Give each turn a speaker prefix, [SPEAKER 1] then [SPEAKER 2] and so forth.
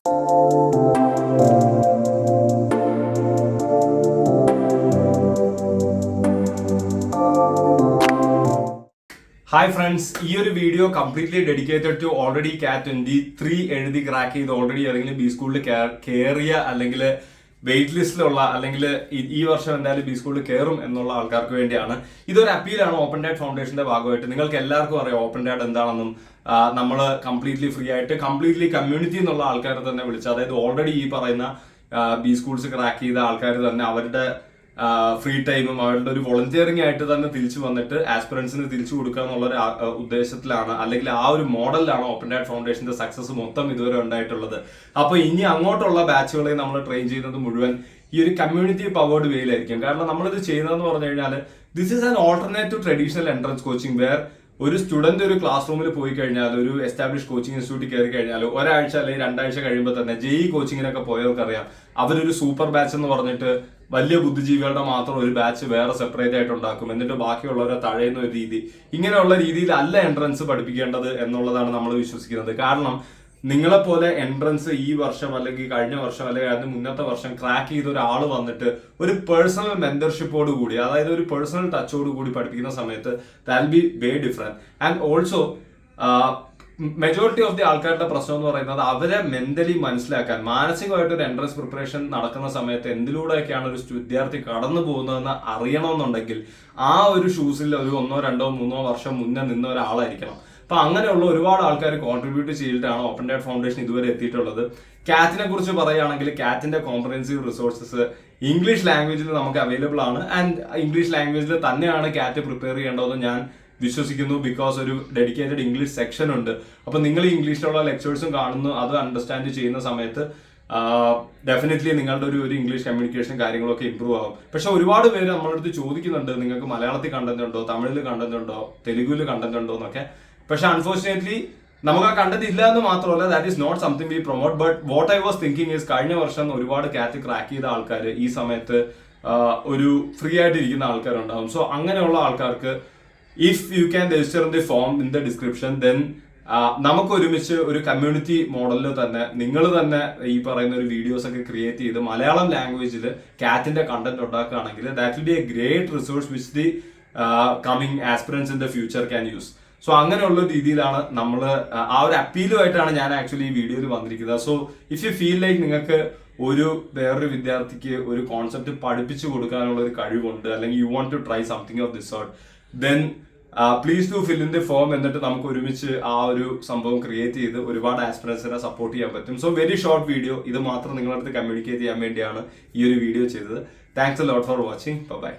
[SPEAKER 1] Hi friends, ഈ ഒരു video completely dedicated to already CAT 23 എഴുതി ക്രാക്ക് ചെയ്ത് ഓൾറെഡി ഏതെങ്കിലും ബി സ്കൂളിൽ കയറിയ അല്ലെങ്കിൽ വെയിറ്റ് ലിസ്റ്റിലുള്ള അല്ലെങ്കിൽ ഈ വർഷം എന്തായാലും ബി സ്കൂളിൽ കയറും എന്നുള്ള ആൾക്കാർക്ക് വേണ്ടിയാണ്. ഇതൊരു അപ്പീലാണ് ഓപ്പൺ ഡാറ്റ് ഫൗണ്ടേഷന്റെ ഭാഗമായിട്ട്. നിങ്ങൾക്ക് എല്ലാവർക്കും അറിയാം ഓപ്പൺ ഡാറ്റ് എന്താണെന്നും. നമ്മൾ കംപ്ലീറ്റ്ലി ഫ്രീ ആയിട്ട് കംപ്ലീറ്റ്ലി കമ്മ്യൂണിറ്റി എന്നുള്ള ആൾക്കാരെ തന്നെ വിളിച്ച്, അതായത് ഓൾറെഡി ഈ പറയുന്ന ബി സ്കൂൾസ് ക്രാക്ക് ചെയ്ത ആൾക്കാർ തന്നെ അവരുടെ ഫ്രീ ടൈമും അവരുടെ ഒരു വോളണ്ടിയറിംഗ് ആയിട്ട് തന്നെ തിരിച്ചു വന്നിട്ട് ആസ്പിറൻസിന് തിരിച്ചു കൊടുക്കുക എന്നുള്ള ഒരു ഉദ്ദേശത്തിലാണ്, അല്ലെങ്കിൽ ആ ഒരു മോഡലിലാണ് ഓപ്പൺ ഡാറ്റ് ഫൗണ്ടേഷന്റെ സക്സസ് മൊത്തം ഇതുവരെ ഉണ്ടായിട്ടുള്ളത്. അപ്പൊ ഇനി അങ്ങോട്ടുള്ള ബാച്ചുകളെ നമ്മൾ ട്രെയിൻ ചെയ്യുന്നത് മുഴുവൻ ഈ ഒരു കമ്മ്യൂണിറ്റി പവേർഡ് വേയിലായിരിക്കും. കാരണം നമ്മളിത് ചെയ്യുന്നതെന്ന് പറഞ്ഞു കഴിഞ്ഞാൽ this is an alternate to traditional entrance coaching, where ഒരു സ്റ്റുഡന്റ് ഒരു ക്ലാസ് റൂമിൽ പോയി കഴിഞ്ഞാൽ, ഒരു എസ്റ്റാബ്ലിഷ് കോച്ചിങ് ഇൻസ്റ്റിറ്റ്യൂട്ടിൽ കയറി കഴിഞ്ഞാൽ ഒരാഴ്ച അല്ലെങ്കിൽ 2 ആഴ്ച കഴിയുമ്പോൾ തന്നെ ജെഇ കോച്ചിങ്ങിനൊക്കെ പോയവർക്കറിയാം, അവരൊരു സൂപ്പർ ബാച്ച് എന്ന് പറഞ്ഞിട്ട് വലിയ ബുദ്ധിജീവികളുടെ മാത്രം ഒരു ബാച്ച് വേറെ സെപ്പറേറ്റ് ആയിട്ട് ഉണ്ടാക്കും. എന്നിട്ട് ബാക്കിയുള്ളവരെ തഴയുന്ന ഒരു രീതി, ഇങ്ങനെയുള്ള രീതിയിലല്ല എൻട്രൻസ് പഠിപ്പിക്കേണ്ടത് എന്നുള്ളതാണ് നമ്മൾ വിശ്വസിക്കുന്നത്. കാരണം നിങ്ങളെപ്പോലെ എൻട്രൻസ് ഈ വർഷം അല്ലെങ്കിൽ കഴിഞ്ഞ വർഷം അല്ലെങ്കിൽ അതിന് മുന്നത്തെ വർഷം ക്രാക്ക് ചെയ്ത ഒരാൾ വന്നിട്ട് ഒരു പേഴ്സണൽ മെന്റർഷിപ്പോട് കൂടി, അതായത് ഒരു പേഴ്സണൽ ടച്ചോട് കൂടി പഠിപ്പിക്കുന്ന സമയത്ത് that be way different. And also majority of the ആൾക്കാരുടെ പ്രശ്നം എന്ന് പറയുന്നത് അവരെ മെന്റലി മനസ്സിലാക്കാൻ, മാനസികമായിട്ട് ഒരു എൻട്രൻസ് പ്രിപ്പറേഷൻ നടക്കുന്ന സമയത്ത് എന്തിലൂടെയൊക്കെയാണ് ഒരു വിദ്യാർത്ഥി കടന്നു പോകുന്നതെന്ന് അറിയണമെന്നുണ്ടെങ്കിൽ ആ ഒരു ഷൂസിൽ ഒരു 1, 2, 3 വർഷം മുന്നേ നിന്ന ഒരാളായിരിക്കണം. അപ്പൊ അങ്ങനെയുള്ള ഒരുപാട് ആൾക്കാർ കോൺട്രിബ്യൂട്ട് ചെയ്തിട്ടാണ് ഓപ്പൺ ഡാറ്റ് ഫൗണ്ടേഷൻ ഇതുവരെ എത്തിയിട്ടുള്ളത്. കാറ്റിനെ കുറിച്ച് പറയുകയാണെങ്കിൽ കാറ്റിന്റെ കോംപ്രഹെൻസീവ് റിസോഴ്സസ് ഇംഗ്ലീഷ് ലാംഗ്വേജിൽ നമുക്ക് അവൈലബിൾ ആണ്. ആൻഡ് ഇംഗ്ലീഷ് ലാംഗ്വേജിൽ തന്നെയാണ് കാറ്റ് പ്രിപ്പയർ ചെയ്യേണ്ടതെന്ന് ഞാൻ വിശ്വസിക്കുന്നു. ബിക്കോസ് ഒരു ഡെഡിക്കേറ്റഡ് ഇംഗ്ലീഷ് സെക്ഷൻ ഉണ്ട്. അപ്പൊ നിങ്ങൾ ഈ ഇംഗ്ലീഷിലുള്ള ലെക്ചേഴ്സും കാണുന്നു, അത് അണ്ടർസ്റ്റാൻഡ് ചെയ്യുന്ന സമയത്ത് ഡെഫിനറ്റ്ലി നിങ്ങളുടെ ഒരു ഇംഗ്ലീഷ് കമ്മ്യൂണിക്കേഷൻ കാര്യങ്ങളൊക്കെ ഇമ്പ്രൂവ് ആകും. പക്ഷെ ഒരുപാട് പേര് നമ്മളടുത്ത് ചോദിക്കുന്നുണ്ട്, നിങ്ങൾക്ക് മലയാളത്തിൽ കണ്ടന്റ് ഉണ്ടോ, തമിഴിൽ കണ്ടന്റ് ഉണ്ടോ, തെലുഗുവിൽ കണ്ടന്റ് ഉണ്ടോ എന്നൊക്കെ. പക്ഷെ അൺഫോർച്ചുനേറ്റ്ലി നമുക്ക് ആ കണ്ടന്റ് ഇല്ല എന്ന് മാത്രമല്ല, that is not something we promote. But what I was thinking is, കഴിഞ്ഞ വർഷം ഒരുപാട് കാറ്റ് ക്രാക്ക് ചെയ്ത ആൾക്കാർ ഈ സമയത്ത് ഒരു ഫ്രീ ആയിട്ട് ഇരിക്കുന്ന ആൾക്കാരുണ്ടാവും. സോ അങ്ങനെയുള്ള ആൾക്കാർക്ക് if you can register in the form in the description, then നമുക്ക് ഒരുമിച്ച് ഒരു കമ്മ്യൂണിറ്റി മോഡലിൽ തന്നെ നിങ്ങൾ തന്നെ ഈ പറയുന്ന ഒരു വീഡിയോസ് ഒക്കെ ക്രിയേറ്റ് ചെയ്ത് മലയാളം ലാംഗ്വേജിൽ കാറ്റിന്റെ കണ്ടന്റ് ഉണ്ടാക്കുകയാണെങ്കിൽ that will be A great resource which the coming aspirants in the future can use. So അങ്ങനെയുള്ള രീതിയിലാണ് നമ്മൾ ആ ഒരു അപ്പീലുമായിട്ടാണ് ഞാൻ ആക്ച്വലി ഈ വീഡിയോയിൽ വന്നിരിക്കുന്നത്. So if you feel like നിങ്ങൾക്ക് വേറൊരു വിദ്യാർത്ഥിക്ക് ഒരു കോൺസെപ്റ്റ് പഠിപ്പിച്ചു കൊടുക്കാനുള്ള ഒരു കഴിവുണ്ട്, അല്ലെങ്കിൽ you want to try something of this sort, then please do fill in the form. എന്നിട്ട് നമുക്ക് ഒരുമിച്ച് ആ ഒരു സംഭവം ക്രിയേറ്റ് ചെയ്ത് ഒരുപാട് ആസ്പിറൻസിനെ സപ്പോർട്ട് ചെയ്യാൻ പറ്റും. സോ വെരി ഷോർട്ട് വീഡിയോ, ഇത് മാത്രം നിങ്ങളുടെ അടുത്ത് കമ്മ്യൂണിക്കേറ്റ് ചെയ്യാൻ വേണ്ടിയാണ് ഈ ഒരു വീഡിയോ ചെയ്തത്. Thanks a lot for watching. By.